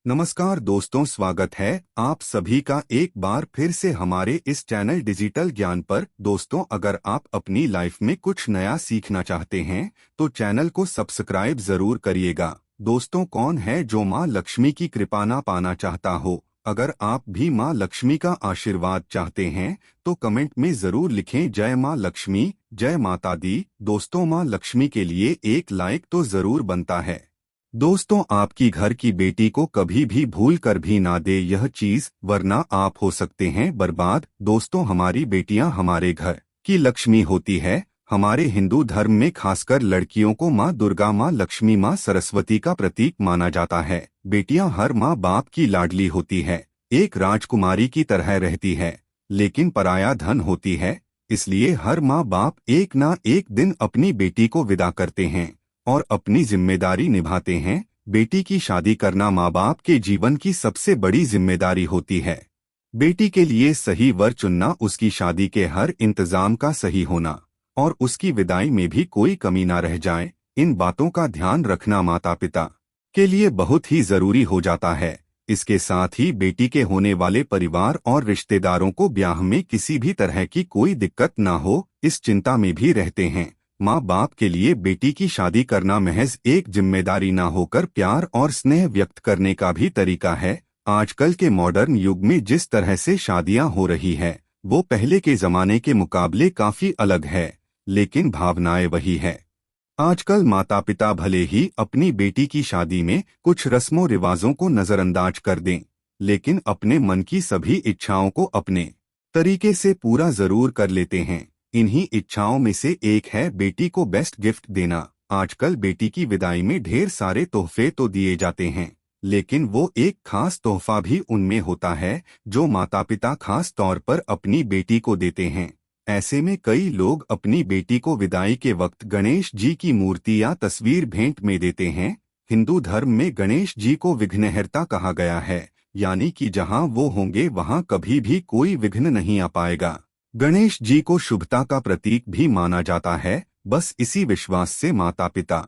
नमस्कार दोस्तों, स्वागत है आप सभी का एक बार फिर से हमारे इस चैनल डिजिटल ज्ञान पर। दोस्तों, अगर आप अपनी लाइफ में कुछ नया सीखना चाहते हैं तो चैनल को सब्सक्राइब जरूर करिएगा। दोस्तों, कौन है जो माँ लक्ष्मी की कृपा ना पाना चाहता हो? अगर आप भी माँ लक्ष्मी का आशीर्वाद चाहते हैं तो कमेंट में जरूर लिखें जय माँ लक्ष्मी, जय माता दी। दोस्तों, माँ लक्ष्मी के लिए एक लाइक तो जरूर बनता है। दोस्तों, आपकी घर की बेटी को कभी भी भूल कर भी ना दे यह चीज, वरना आप हो सकते हैं बर्बाद। दोस्तों, हमारी बेटियां हमारे घर की लक्ष्मी होती है। हमारे हिंदू धर्म में खासकर लड़कियों को माँ दुर्गा, माँ लक्ष्मी, माँ सरस्वती का प्रतीक माना जाता है। बेटियां हर माँ बाप की लाडली होती है, एक राजकुमारी की तरह रहती है, लेकिन पराया धन होती है। इसलिए हर माँ बाप एक ना एक दिन अपनी बेटी को विदा करते हैं और अपनी जिम्मेदारी निभाते हैं। बेटी की शादी करना माँ बाप के जीवन की सबसे बड़ी जिम्मेदारी होती है। बेटी के लिए सही वर चुनना, उसकी शादी के हर इंतजाम का सही होना और उसकी विदाई में भी कोई कमी ना रह जाए, इन बातों का ध्यान रखना माता पिता के लिए बहुत ही जरूरी हो जाता है। इसके साथ ही बेटी के होने वाले परिवार और रिश्तेदारों को ब्याह में किसी भी तरह की कोई दिक्कत ना हो, इस चिंता में भी रहते हैं। माँ बाप के लिए बेटी की शादी करना महज एक जिम्मेदारी ना होकर प्यार और स्नेह व्यक्त करने का भी तरीका है। आजकल के मॉडर्न युग में जिस तरह से शादियां हो रही है वो पहले के जमाने के मुकाबले काफी अलग है, लेकिन भावनाएं वही है। आजकल माता पिता भले ही अपनी बेटी की शादी में कुछ रस्मों रिवाजों को नजरअंदाज कर दें, लेकिन अपने मन की सभी इच्छाओं को अपने तरीके से पूरा जरूर कर लेते हैं। इन्हीं इच्छाओं में से एक है बेटी को बेस्ट गिफ्ट देना। आजकल बेटी की विदाई में ढेर सारे तोहफे तो दिए जाते हैं, लेकिन वो एक खास तोहफा भी उनमें होता है जो माता पिता खास तौर पर अपनी बेटी को देते हैं। ऐसे में कई लोग अपनी बेटी को विदाई के वक्त गणेश जी की मूर्ति या तस्वीर भेंट में देते हैं। हिंदू धर्म में गणेश जी को विघ्नहर्ता कहा गया है, यानी कि जहां वो होंगे वहां कभी भी कोई विघ्न नहीं आ पाएगा। गणेश जी को शुभता का प्रतीक भी माना जाता है। बस इसी विश्वास से माता पिता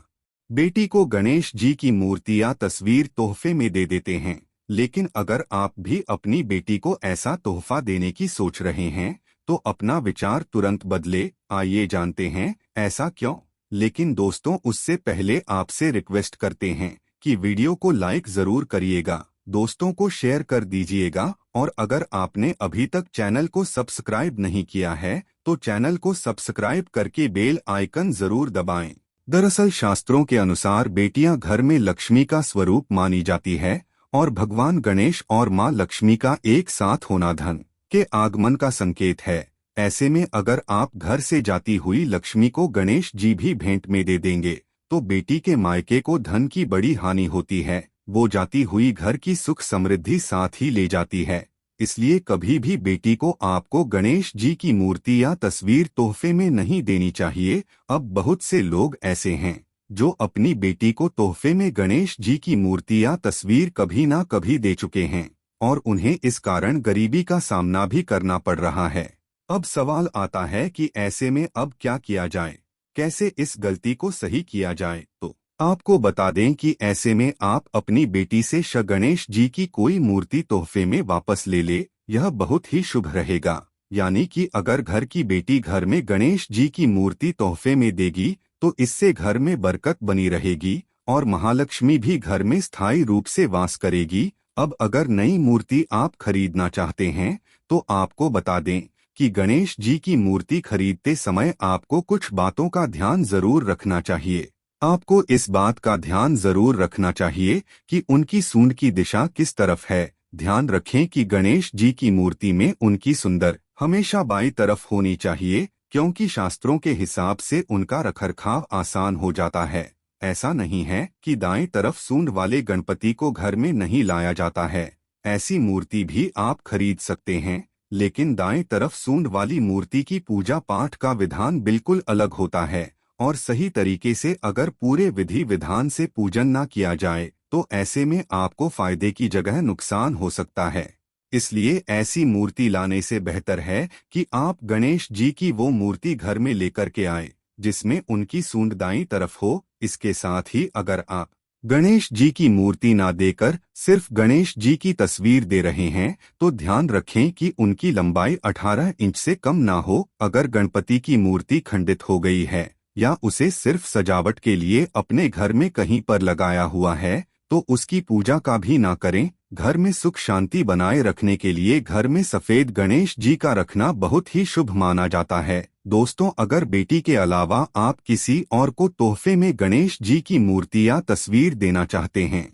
बेटी को गणेश जी की मूर्ति या तस्वीर तोहफे में दे देते हैं। लेकिन अगर आप भी अपनी बेटी को ऐसा तोहफा देने की सोच रहे हैं तो अपना विचार तुरंत बदले। आइए जानते हैं ऐसा क्यों। लेकिन दोस्तों, उससे पहले आपसे रिक्वेस्ट करते हैं कि वीडियो को लाइक जरूर करिएगा, दोस्तों को शेयर कर दीजिएगा, और अगर आपने अभी तक चैनल को सब्सक्राइब नहीं किया है तो चैनल को सब्सक्राइब करके बेल आइकन जरूर दबाएं। दरअसल शास्त्रों के अनुसार बेटियां घर में लक्ष्मी का स्वरूप मानी जाती है और भगवान गणेश और मां लक्ष्मी का एक साथ होना धन के आगमन का संकेत है। ऐसे में अगर आप घर से जाती हुई लक्ष्मी को गणेश जी भी भेंट में दे देंगे तो बेटी के मायके को धन की बड़ी हानि होती है। वो जाती हुई घर की सुख समृद्धि साथ ही ले जाती है। इसलिए कभी भी बेटी को आपको गणेश जी की मूर्ति या तस्वीर तोहफे में नहीं देनी चाहिए। अब बहुत से लोग ऐसे हैं जो अपनी बेटी को तोहफे में गणेश जी की मूर्ति या तस्वीर कभी ना कभी दे चुके हैं और उन्हें इस कारण गरीबी का सामना भी करना पड़ रहा है। अब सवाल आता है कि ऐसे में अब क्या किया जाए, कैसे इस गलती को सही किया जाए। तो आपको बता दें कि ऐसे में आप अपनी बेटी से गणेश जी की कोई मूर्ति तोहफे में वापस ले ले, यह बहुत ही शुभ रहेगा। यानी कि अगर घर की बेटी घर में गणेश जी की मूर्ति तोहफे में देगी तो इससे घर में बरकत बनी रहेगी और महालक्ष्मी भी घर में स्थायी रूप से वास करेगी। अब अगर नई मूर्ति आप खरीदना चाहते हैं तो आपको बता दें कि गणेश जी की मूर्ति खरीदते समय आपको कुछ बातों का ध्यान जरूर रखना चाहिए। आपको इस बात का ध्यान जरूर रखना चाहिए कि उनकी सूंड की दिशा किस तरफ है। ध्यान रखें कि गणेश जी की मूर्ति में उनकी सुंदर हमेशा बाईं तरफ होनी चाहिए, क्योंकि शास्त्रों के हिसाब से उनका रखरखाव आसान हो जाता है। ऐसा नहीं है कि दाएं तरफ सूंड वाले गणपति को घर में नहीं लाया जाता है, ऐसी मूर्ति भी आप खरीद सकते हैं, लेकिन दाएं तरफ सूंड वाली मूर्ति की पूजा पाठ का विधान बिल्कुल अलग होता है और सही तरीके से अगर पूरे विधि विधान से पूजन ना किया जाए तो ऐसे में आपको फायदे की जगह नुकसान हो सकता है। इसलिए ऐसी मूर्ति लाने से बेहतर है कि आप गणेश जी की वो मूर्ति घर में लेकर के आए जिसमें उनकी सूंड दाईं तरफ हो। इसके साथ ही अगर आप गणेश जी की मूर्ति ना देकर सिर्फ गणेश जी की तस्वीर दे रहे हैं तो ध्यान रखें कि उनकी लंबाई 18 इंच से कम ना हो। अगर गणपति की मूर्ति खंडित हो गई है या उसे सिर्फ सजावट के लिए अपने घर में कहीं पर लगाया हुआ है तो उसकी पूजा का भी ना करें। घर में सुख शांति बनाए रखने के लिए घर में सफेद गणेश जी का रखना बहुत ही शुभ माना जाता है। दोस्तों, अगर बेटी के अलावा आप किसी और को तोहफे में गणेश जी की मूर्ति या तस्वीर देना चाहते हैं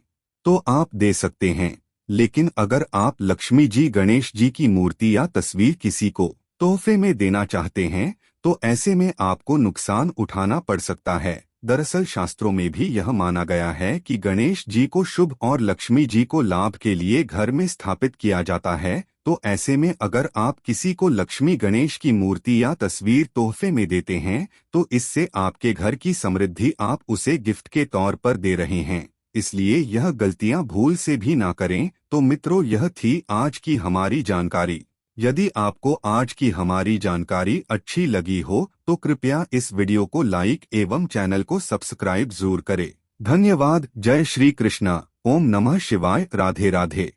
तो आप दे सकते हैं, लेकिन अगर आप लक्ष्मी जी गणेश जी की मूर्ति या तस्वीर किसी को तोहफे में देना चाहते हैं तो ऐसे में आपको नुकसान उठाना पड़ सकता है। दरअसल शास्त्रों में भी यह माना गया है कि गणेश जी को शुभ और लक्ष्मी जी को लाभ के लिए घर में स्थापित किया जाता है। तो ऐसे में अगर आप किसी को लक्ष्मी गणेश की मूर्ति या तस्वीर तोहफे में देते हैं तो इससे आपके घर की समृद्धि आप उसे गिफ्ट के तौर पर दे रहे हैं। इसलिए यह गलतियां भूल से भी ना करें। तो मित्रों, यह थी आज की हमारी जानकारी। यदि आपको आज की हमारी जानकारी अच्छी लगी हो तो कृपया इस वीडियो को लाइक एवं चैनल को सब्सक्राइब जरूर करें। धन्यवाद। जय श्री कृष्णा। ओम नमः शिवाय। राधे राधे।